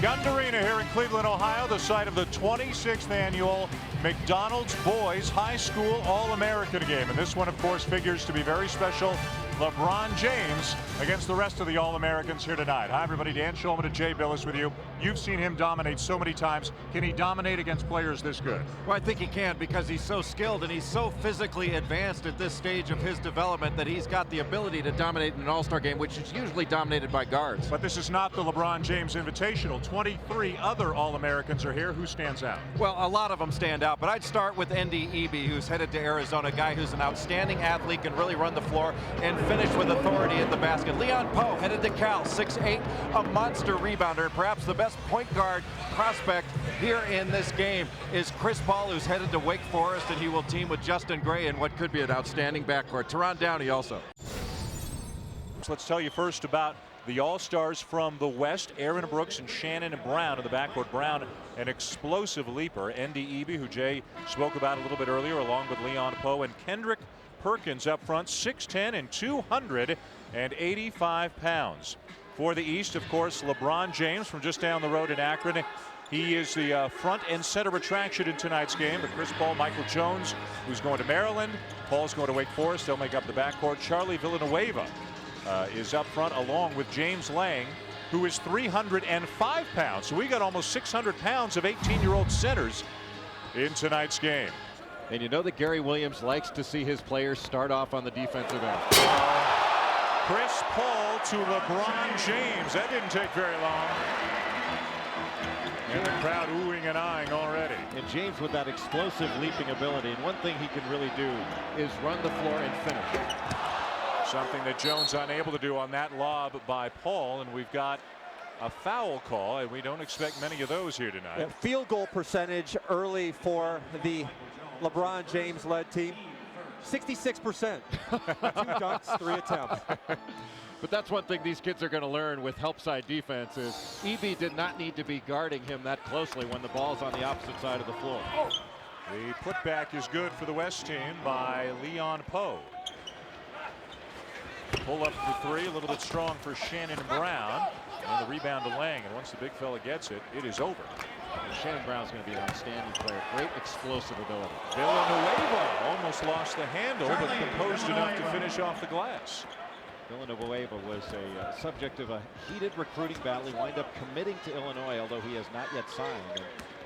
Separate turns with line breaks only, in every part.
Gund Arena here in Cleveland, Ohio, the site of the 26th annual McDonald's Boys High School All-American game. And this one, of course, figures to be very special. LeBron James against the rest of the All-Americans here tonight. Hi, everybody. Dan Shulman and Jay Billis with you. You've seen him dominate so many times. Can he dominate against players this good?
Well, I think he can, because he's so skilled and he's so physically advanced at this stage of his development that he's got the ability to dominate in an all-star game, which is usually dominated by guards.
But this is not the LeBron James Invitational. 23 other All-Americans are here. Who stands out?
Well, a lot of them stand out, but I'd start with Andy Eby, who's headed to Arizona, a guy who's an outstanding athlete, can really run the floor and finish with authority at the basket. Leon Poe headed to Cal, 6'8", a monster rebounder, and perhaps the best point guard prospect here in this game is Chris Paul, who's headed to Wake Forest, and he will team with Justin Gray in what could be an outstanding backcourt. Teron Downey also.
So let's tell you first about the All-Stars from the West, Aaron Brooks and Shannon Brown in the backcourt. Brown, an explosive leaper. Andy Eby, who Jay spoke about a little bit earlier, along with Leon Poe, and Kendrick Perkins up front, 6'10" and 285 pounds. For the East, of course, LeBron James from just down the road in Akron. He is the front and center attraction in tonight's game. But Chris Paul, Michael Jones, who's going to Maryland. Paul's going to Wake Forest. They'll make up the backcourt. Charlie Villanueva is up front, along with James Lang, who is 305 pounds. So we got almost 600 pounds of 18-year-old centers in tonight's game.
And you know that Gary Williams likes to see his players start off on the defensive end.
Chris Paul to LeBron James. That didn't take very long. And the crowd oohing and eyeing already.
And James with that explosive leaping ability. And one thing he can really do is run the floor and finish.
Something that Jones unable to do on that lob by Paul. And we've got a foul call, and we don't expect many of those here tonight.
Yeah, field goal percentage early for the LeBron James led team, 66%. 2 dunks, 3 attempts.
But that's one thing these kids are going to learn with help side defense is Eby did not need to be guarding him that closely when the ball's on the opposite side of the floor.
The putback is good for the West team by Leon Poe. Pull up for 3, a little bit strong for Shannon Brown. And the rebound to Lang, and once the big fella gets it, it is over.
And Shannon Brown's going to be an outstanding player. Great explosive ability.
Villanueva almost lost the handle, but composed enough to finish off the glass.
Villanueva was a subject of a heated recruiting battle. He wound up committing to Illinois, although he has not yet signed. And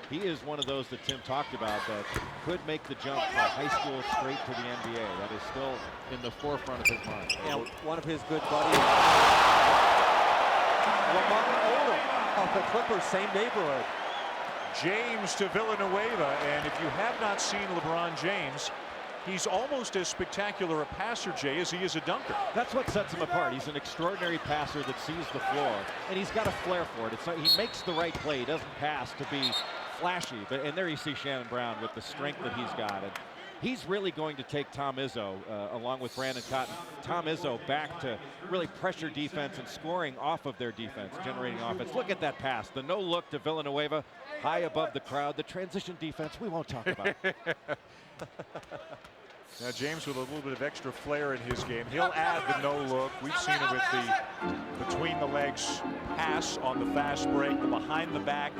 he is one of those that Tim talked about that could make the jump from high school straight to the NBA. That is still in the forefront of his mind.
And one of his good buddies, Lamar Odom of the Clippers, same neighborhood.
James to Villanueva, and if you have not seen LeBron James, he's almost as spectacular a passer, Jay, as he is a dunker.
That's what sets him apart. He's an extraordinary passer that sees the floor, and he's got a flair for it. He makes the right play. He doesn't pass to be flashy. And there you see Shannon Brown with the strength that he's got. And he's really going to take Tom Izzo, along with Brandon Cotton, Tom Izzo back to really pressure defense and scoring off of their defense, generating offense. Look at that pass. The no look to Villanueva, high above the crowd. The transition defense, we won't talk about.
Now James with a little bit of extra flair in his game. He'll add the no look. We've seen it with the between the legs pass on the fast break, the behind the back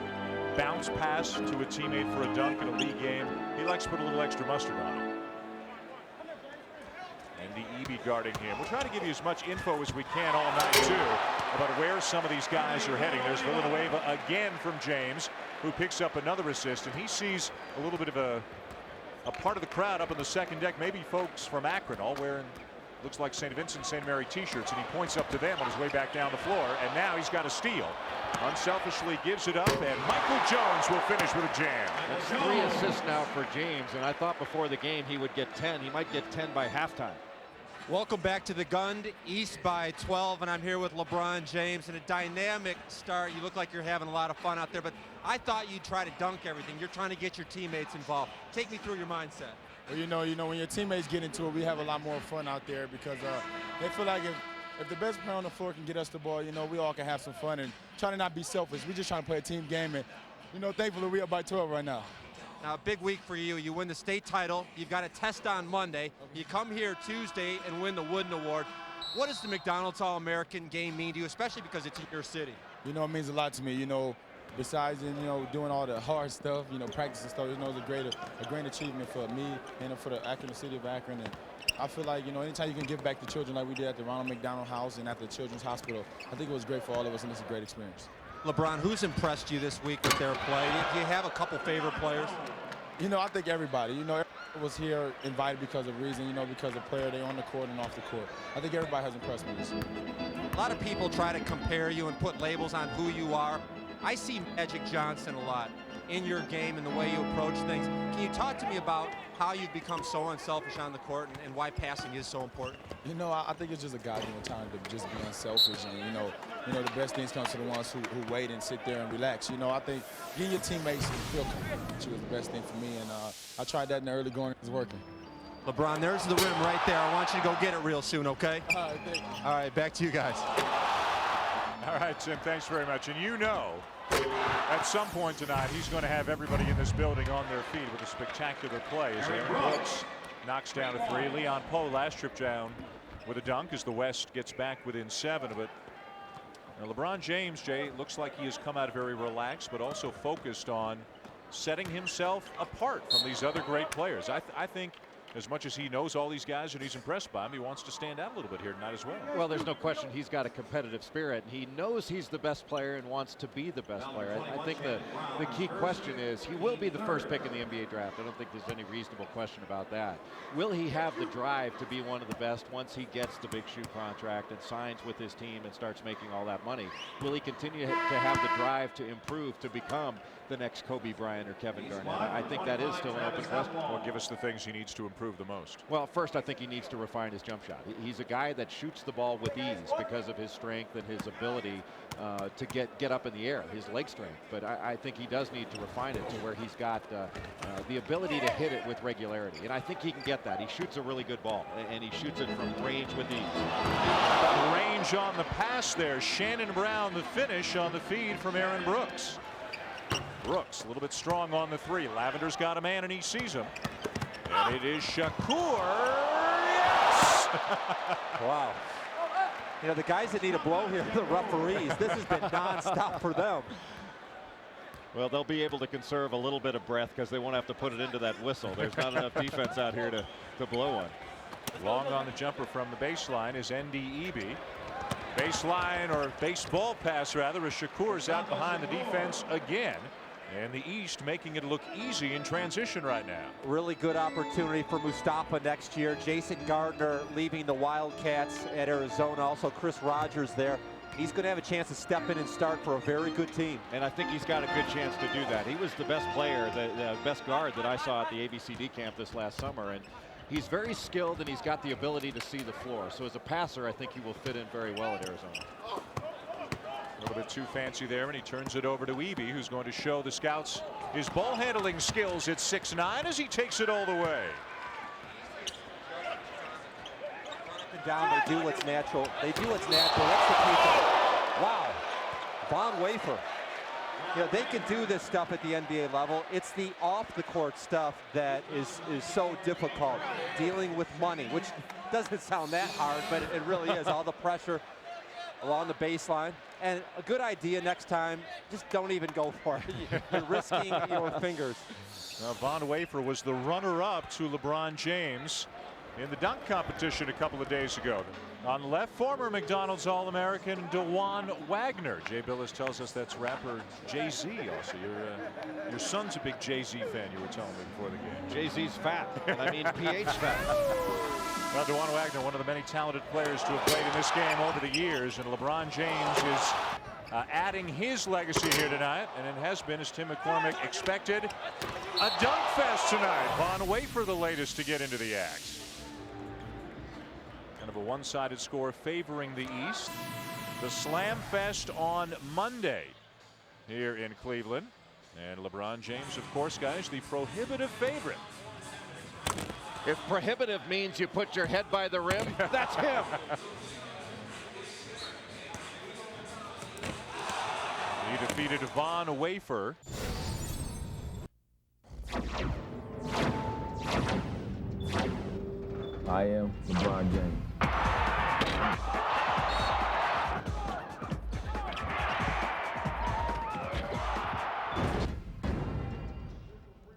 bounce pass to a teammate for a dunk in a league game. He likes to put a little extra mustard on it. And the Eby guarding him. We'll try to give you as much info as we can all night too about where some of these guys are heading. There's Villanueva again from James, who picks up another assist, and he sees a little bit of a part of the crowd up on the second deck, maybe folks from Akron, all wearing looks like St. Vincent-St. Mary t-shirts, and he points up to them on his way back down the floor, and now he's got a steal. Unselfishly gives it up, and Michael Jones will finish with a jam.
That's 3 assists now for James, and I thought before the game he would get 10. He might get 10 by halftime.
Welcome back to the Gund, East by 12, and I'm here with LeBron James. And a dynamic start. You look like you're having a lot of fun out there, but I thought you'd try to dunk everything. You're trying to get your teammates involved. Take me through your mindset.
Well, you know, when your teammates get into it, we have a lot more fun out there because they feel like if the best player on the floor can get us the ball, you know, we all can have some fun and try to not be selfish. We're just trying to play a team game, and, you know, thankfully we're up by 12 right now.
Now, big week for you. You win the state title. You've got a test on Monday. You come here Tuesday and win the Wooden Award. What does the McDonald's All-American game mean to you, especially because it's in your city?
You know, it means a lot to me. You know, besides, you know, doing all the hard stuff, you know, practicing stuff, you know, it's a great achievement for me and for the Akron, the city of Akron. And I feel like, you know, anytime you can give back to children like we did at the Ronald McDonald House and at the Children's Hospital, I think it was great for all of us, and it's a great experience.
LeBron, who's impressed you this week with their play? Do you have a couple favorite players?
You know, I think everybody. You know, everybody was here invited because of reason, you know, because of player, they on the court and off the court. I think everybody has impressed me this year.
A lot of people try to compare you and put labels on who you are. I see Magic Johnson a lot in your game and the way you approach things. Can you talk to me about how you've become so unselfish on the court and why passing is so important?
You know, I think it's just a God-given time to just be unselfish, and you know, the best things come to the ones who wait and sit there and relax. You know, I think getting your teammates to feel comfortable with you is the best thing for me, and I tried that in the early going. It's working.
LeBron, there's the rim right there. I want you to go get it real soon, okay?
All right, thank you.
All right, back to you guys.
All right, Tim, thanks very much. And you know, at some point tonight, he's going to have everybody in this building on their feet with a spectacular play as Aaron Brooks knocks down a three. Leon Poe last trip down with a dunk as the West gets back within 7. But LeBron James, Jay, looks like he has come out very relaxed, but also focused on setting himself apart from these other great players. I think as much as he knows all these guys and he's impressed by them, he wants to stand out a little bit here tonight as well.
Well, there's no question he's got a competitive spirit. He knows he's the best player and wants to be the best player. I think the key question is he will be the first pick in the NBA draft. I don't think there's any reasonable question about that. Will he have the drive to be one of the best once he gets the big shoe contract and signs with his team and starts making all that money? Will he continue to have the drive to improve to become the next Kobe Bryant or Kevin Garnett? I think that is still an open question.
Well, give us the things he needs to improve the most.
Well, first, I think he needs to refine his jump shot. He's a guy that shoots the ball with ease because of his strength and his ability to get up in the air, his leg strength. But I think he does need to refine it to where he's got the ability to hit it with regularity. And I think he can get that. He shoots a really good ball, and he shoots it from range with ease.
Range on the pass there. Shannon Brown, the finish on the feed from Aaron Brooks. Brooks a little bit strong on the three. Lavender's got a man and he sees him. And it is Shakur. Yes!
Wow. You know, the guys that need a blow here are the referees. This has been nonstop for them.
Well, they'll be able to conserve a little bit of breath because they won't have to put it into that whistle. There's not enough defense out here to blow one.
Long on the jumper from the baseline is NDEB. Baseline or baseball pass rather as Shakur's out behind the defense again. And the East making it look easy in transition right now.
Really good opportunity for Mustafa next year. Jason Gardner leaving the Wildcats at Arizona. Also Chris Rogers there. He's going to have a chance to step in and start for a very good team.
And I think he's got a good chance to do that. He was the best player, the best guard that I saw at the ABCD camp this last summer. And he's very skilled and he's got the ability to see the floor. So as a passer, I think he will fit in very well at Arizona.
A little bit too fancy there, and he turns it over to Eby, who's going to show the scouts his ball handling skills at 6'9" as he takes it all the way.
Down, they do what's natural. They do what's natural. That's the key thing. Wow. Von Wafer. You know, they can do this stuff at the NBA level. It's the off-the-court stuff that is so difficult. Dealing with money, which doesn't sound that hard, but it really is. All the pressure along the baseline. And a good idea next time, just don't even go for it. You're risking your fingers.
Von Wafer was the runner-up to LeBron James in the dunk competition a couple of days ago. On the left, former McDonald's All-American DeJuan Wagner. Jay Billis tells us that's rapper Jay-Z also. Your son's a big Jay-Z fan, you were telling me before the game.
Jay-Z's fat. I mean, PH fat.
Well, DeJuan Wagner, one of the many talented players to have played in this game over the years, and LeBron James is adding his legacy here tonight, and it has been, as Tim McCormick expected, a dunk fest tonight. Von Wafer, the latest to get into the act. Kind of a one-sided score favoring the East. The Slam Fest on Monday here in Cleveland, and LeBron James, of course, guys, the prohibitive favorite.
If prohibitive means you put your head by the rim, that's him.
He defeated Von Wafer.
I am LeBron James.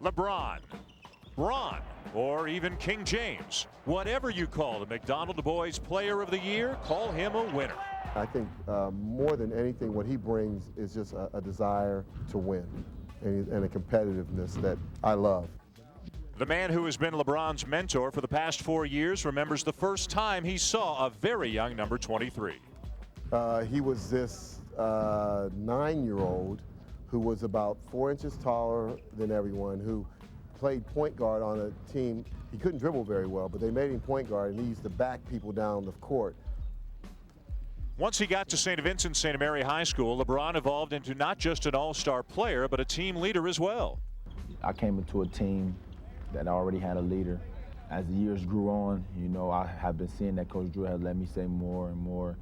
LeBron, Ron, or even King James. Whatever you call the McDonald Boys Player of the Year, call him a winner.
I think more than anything, what he brings is just a desire to win and a competitiveness that I love.
The man who has been LeBron's mentor for the past 4 years remembers the first time he saw a very young number 23.
He was this 9-year-old who was about 4 inches taller than everyone, who played point guard on a team. He couldn't dribble very well, but they made him point guard, and he used to back people down the court.
Once he got to St. Vincent-St. Mary High School, LeBron evolved into not just an all-star player, but a team leader as well.
I came into a team that already had a leader. As the years grew on, you know, I have been seeing that Coach Drew has let me say more and more.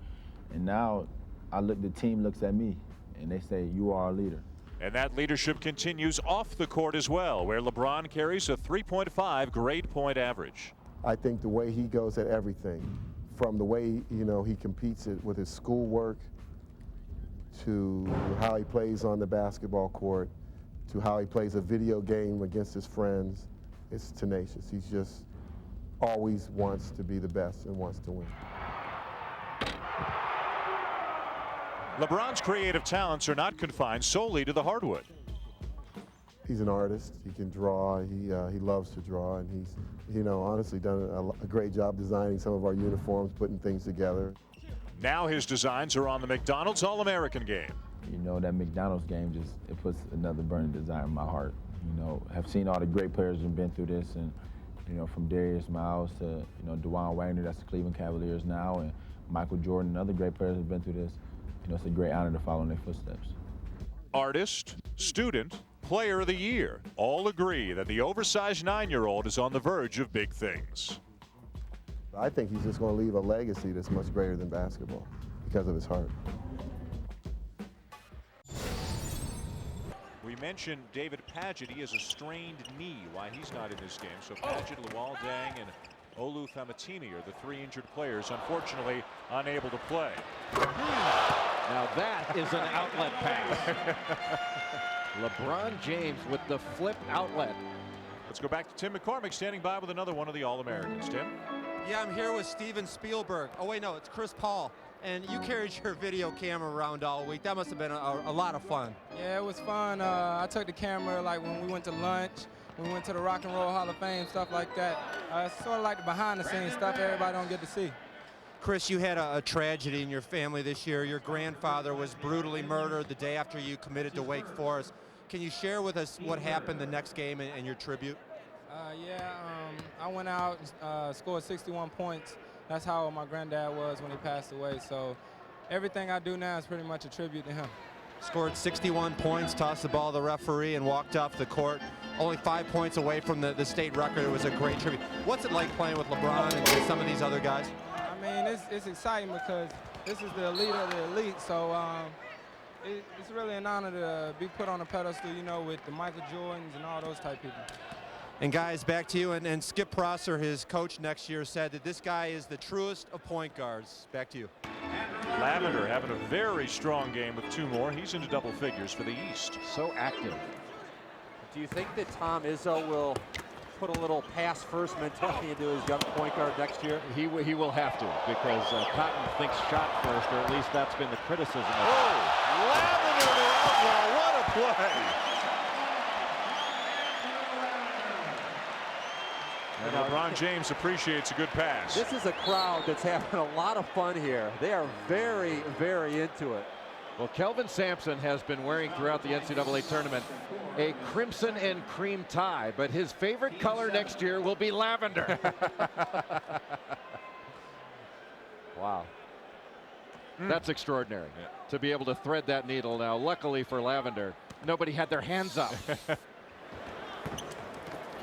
And now the team looks at me and they say, you are our leader.
And that leadership continues off the court as well, where LeBron carries a 3.5 grade point average.
I think the way he goes at everything, from the way, you know, he competes with his schoolwork, to how he plays on the basketball court, to how he plays a video game against his friends, it's tenacious. He's just always wants to be the best and wants to win.
LeBron's creative talents are not confined solely to the hardwood.
He's an artist. He can draw. He loves to draw, and he's, you know, honestly done a great job designing some of our uniforms, putting things together.
Now his designs are on the McDonald's All-American game.
You know, that McDonald's game it puts another burning desire in my heart. You know, have seen all the great players who've been through this, and, you know, from Darius Miles to, you know, DeJuan Wagner, that's the Cleveland Cavaliers now, and Michael Jordan and other great players who've been through this. You know, it's a great honor to follow in their footsteps.
Artist, student, player of the year all agree that the oversized 9-year-old is on the verge of big things.
I think he's just going to leave a legacy that's much greater than basketball because of his heart.
We mentioned David Padgett. He has a strained knee. Why he's not in this game. So Padgett, Luol Deng, and Olu Famatini are the 3 injured players, unfortunately unable to play.
Now that is an outlet pass. LeBron James with the flip outlet.
Let's go back to Tim McCormick standing by with another one of the All-Americans. Tim?
Yeah, I'm here with Steven Spielberg. Oh, wait, no, it's Chris Paul. And you carried your video camera around all week. That must have been a lot of fun.
Yeah, it was fun. I took the camera like when we went to lunch, when we went to the Rock and Roll Hall of Fame, stuff like that. Sort of like the behind-the-scenes stuff everybody don't get to see.
Chris, you had a tragedy in your family this year. Your grandfather was brutally murdered the day after you committed to Wake Forest. Can you share with us what happened the next game and your tribute?
I went out and scored 61 points. That's how my granddad was when he passed away. So everything I do now is pretty much a tribute to him.
Scored 61 points, tossed the ball to the referee, and walked off the court. Only 5 points away from the state record. It was a great tribute. What's it like playing with LeBron and some of these other guys?
I mean, it's exciting because this is the elite of the elite. So it's really an honor to be put on a pedestal, you know, with the Michael Jordans and all those type people.
And guys, back to you. And Skip Prosser, his coach next year, said that this guy is the truest of point guards. Back to you.
Lavender having a very strong game with 2 more. He's into double figures for the East.
So active.
Do you think that Tom Izzo will put a little pass-first mentality into his young point guard next year?
He will have to, because Cotton thinks shot first, or at least that's been the criticism of him.
Oh, Lavender to Outlaw. What a play. And LeBron James appreciates a good pass.
This is a crowd that's having a lot of fun here. They are very, very into it.
Well, Kelvin Sampson has been wearing throughout the NCAA tournament a crimson and cream tie, but his favorite color next year will be lavender.
Wow.
That's extraordinary, to be able to thread that needle now. Luckily for Lavender, nobody had their hands up.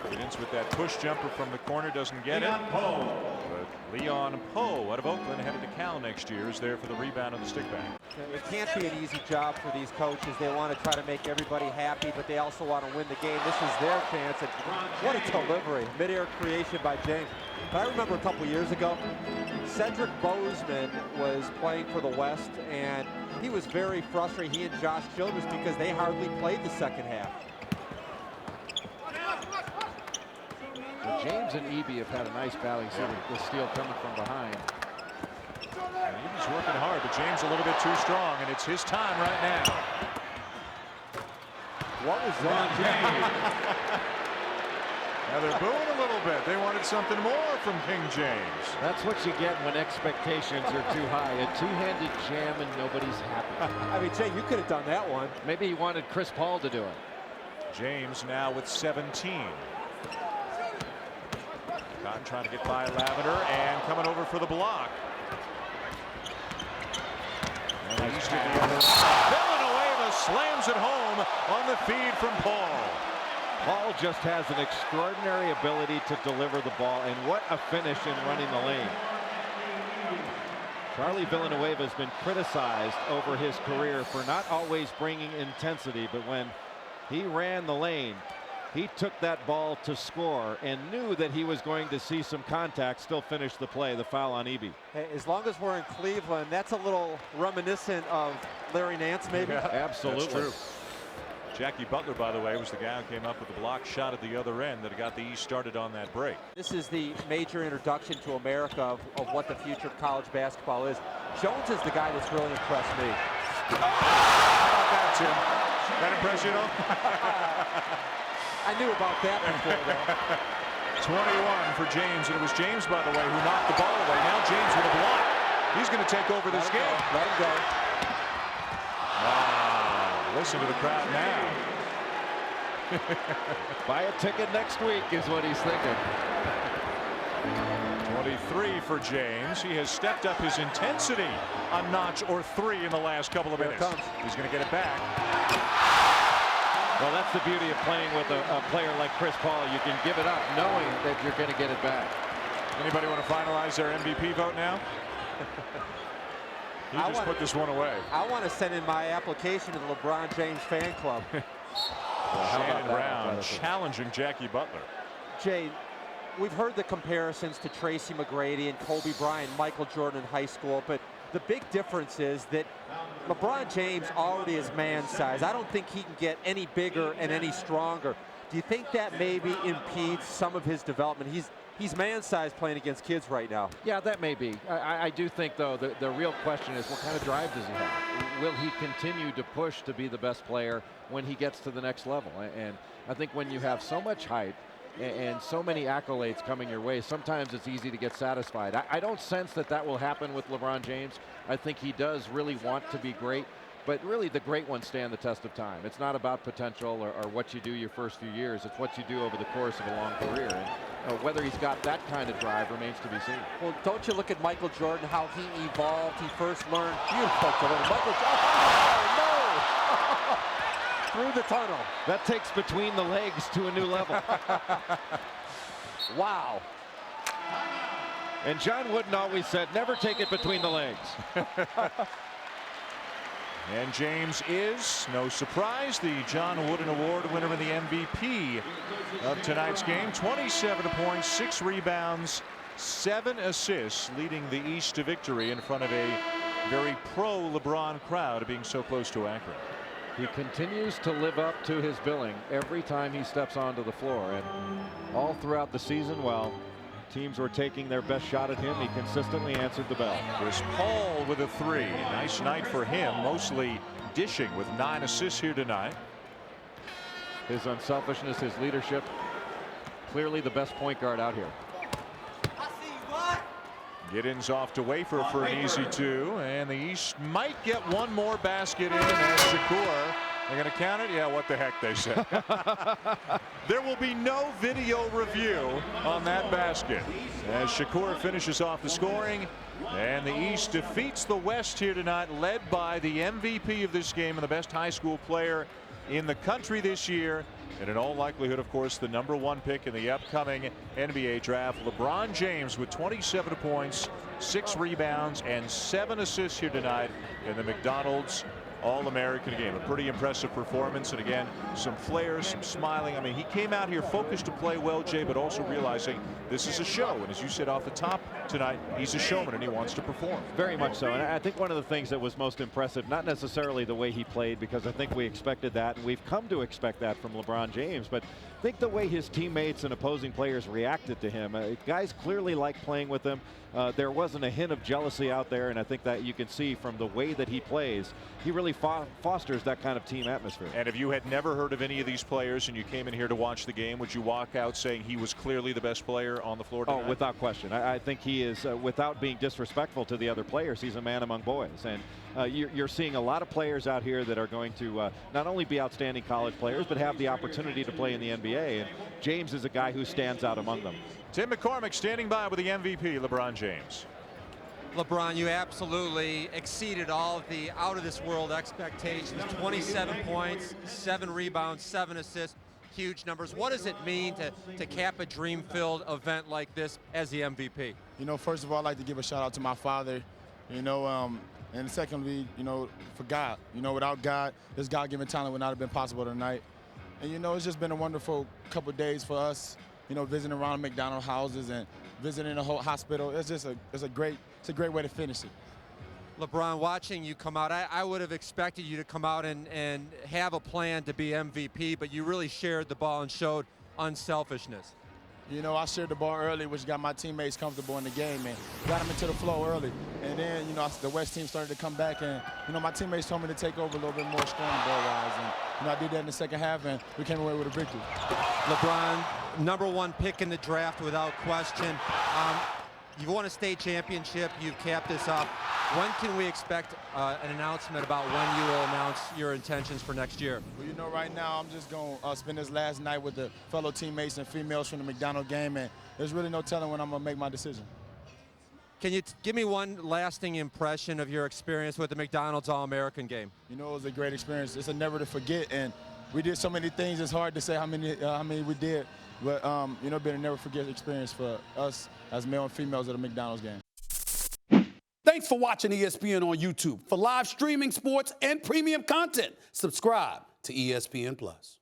Begins with that push jumper from the corner, doesn't get it. But Leon Poe out of Oakland, headed to Cal next year, is there for the rebound and the stick back.
It can't be an easy job for these coaches. They want to try to make everybody happy, but they also want to win the game. This is their chance. And what a delivery. Mid-air creation by James. But I remember a couple years ago, Cedric Bozeman was playing for the West, and he was very frustrated, he and Josh Childress, because they hardly played the second half.
Well, James and Eby have had a nice battle. You see the steal coming from behind.
Eby's working hard, but James a little bit too strong, and it's his time right now.
What was that?
Now they're booing a little bit. They wanted something more from King James.
That's what you get when expectations are too high. A two-handed jam and nobody's happy.
I mean, Jay, you could have done that one.
Maybe he wanted Chris Paul to do it.
James now with 17. Cotton trying to get by Lavender and coming over for the block. And he's Villanueva slams it home on the feed from Paul.
Paul just has an extraordinary ability to deliver the ball, and what a finish in running the lane. Charlie Villanueva has been criticized over his career for not always bringing intensity, but when he ran the lane, he took that ball to score and knew that he was going to see some contact, still finish the play, the foul on Eby.
Hey, as long as we're in Cleveland, that's a little reminiscent of Larry Nance, maybe.
Yeah,
absolutely.
That's true. Jackie Butler, by the way, was the guy who came up with the block shot at the other end that got the East started on that break.
This is the major introduction to America of what the future of college basketball is. Jones is the guy that's really impressed me.
How about that, Tim? That impress you, though?
I knew about that before, though.
21 for James, and it was James, by the way, who knocked the ball away. Now James with a block. He's going to take over this game.
Let him go.
Listen to the crowd now.
Buy a ticket next week is what he's thinking.
23 for James. He has stepped up his intensity a notch or three in the last couple of minutes. He's going to get it back.
Well, that's the beauty of playing with a player like Chris Paul. You can give it up knowing that you're going to get it back.
Anybody want to finalize their MVP vote now? He just put this one away.
I want to send in my application to the LeBron James fan club.
Shannon Brown challenging Jackie Butler.
Jay, we've heard the comparisons to Tracy McGrady and Kobe Bryant, Michael Jordan in high school, but the big difference is that LeBron James already is man size. I don't think he can get any bigger and any stronger. Do you think that maybe impedes some of his development? He's man-sized playing against kids right now.
Yeah, that may be. I do think, though, the real question is what kind of drive does he have? Will he continue to push to be the best player when he gets to the next level? And I think when you have so much hype and so many accolades coming your way, sometimes it's easy to get satisfied. I don't sense that will happen with LeBron James. I think he does really want to be great. But really, the great ones stand the test of time. It's not about potential or what you do your first few years. It's what you do over the course of a long career. And whether he's got that kind of drive remains to be seen.
Well, don't you look at Michael Jordan, how he evolved. He first learned, beautiful delivery. Michael Jordan, oh, no! Through the tunnel.
That takes between the legs to a new level.
Wow.
And John Wooden always said, never take it between the legs.
And James is, no surprise, the John Wooden Award winner and the MVP of tonight's game. 27 points, 6 rebounds, 7 assists, leading the East to victory in front of a very pro-LeBron crowd, being so close to Akron.
He continues to live up to his billing every time he steps onto the floor. And all throughout the season, while teams were taking their best shot at him, he consistently answered the bell.
Chris Paul with a 3. Nice night for him, mostly dishing with 9 assists here tonight.
His unselfishness, his leadership, clearly the best point guard out here.
Giddens off to Wafer for an easy 2, and the East might get one more basket in as Shakur. They're going to count it? Yeah, what the heck, they said. There will be no video review on that basket as Shakur finishes off the scoring, and the East defeats the West here tonight, led by the MVP of this game and the best high school player in the country this year, And in all likelihood, of course, the #1 pick in the upcoming NBA draft. LeBron James with 27 points, 6 rebounds, and 7 assists here tonight in the McDonald's All-American game. A pretty impressive performance, and again, some flair, some smiling. I mean, he came out here focused to play well, Jay, but also realizing this is a show. And as you said off the top tonight, he's a showman and he wants to perform.
Very much so. And I think one of the things that was most impressive, not necessarily the way he played, because I think we expected that, and we've come to expect that from LeBron James, but I think the way his teammates and opposing players reacted to him. Guys clearly like playing with him. There wasn't a hint of jealousy out there, and I think that you can see from the way that he plays, he really fosters that kind of team atmosphere.
And if you had never heard of any of these players and you came in here to watch the game, would you walk out saying he was clearly the best player on the floor tonight?
Oh, without question. I think he is, without being disrespectful to the other players, he's a man among boys. And you're seeing a lot of players out here that are going to not only be outstanding college players, but have the opportunity to play in the NBA. And James is a guy who stands out among them.
Tim McCormick standing by with the MVP, LeBron James.
LeBron, you absolutely exceeded all of the out-of-this-world expectations. 27 points, 7 rebounds, 7 assists, huge numbers. What does it mean to cap a dream-filled event like this as the MVP?
You know, first of all, I'd like to give a shout-out to my father, you know, and secondly, you know, for God. You know, without God, this God-given talent would not have been possible tonight. And, you know, it's just been a wonderful couple days for us, you know, visiting around McDonald's houses and visiting the whole hospital. It's just a great way to finish it.
LeBron, watching you come out, I would have expected you to come out and have a plan to be MVP, but you really shared the ball and showed unselfishness.
You know, I shared the ball early, which got my teammates comfortable in the game and got them into the flow early. And then, you know, the West team started to come back, and, you know, my teammates told me to take over a little bit more scoring ball-wise. And, you know, I did that in the second half, and we came away with a victory.
LeBron, #1 pick in the draft without question. You've won a state championship. You've capped this up. When can we expect an announcement about when you will announce your intentions for next year?
Well, you know, right now I'm just going to spend this last night with the fellow teammates and females from the McDonald's game, and there's really no telling when I'm going to make my decision.
Can you give me one lasting impression of your experience with the McDonald's All-American game?
You know, it was a great experience. It's a never to forget, and we did so many things. It's hard to say how many we did, but you know, it's been a never forget experience for us as male and females at the McDonald's game.
Thanks for watching ESPN on YouTube. For live streaming, sports, and premium content, subscribe to ESPN+.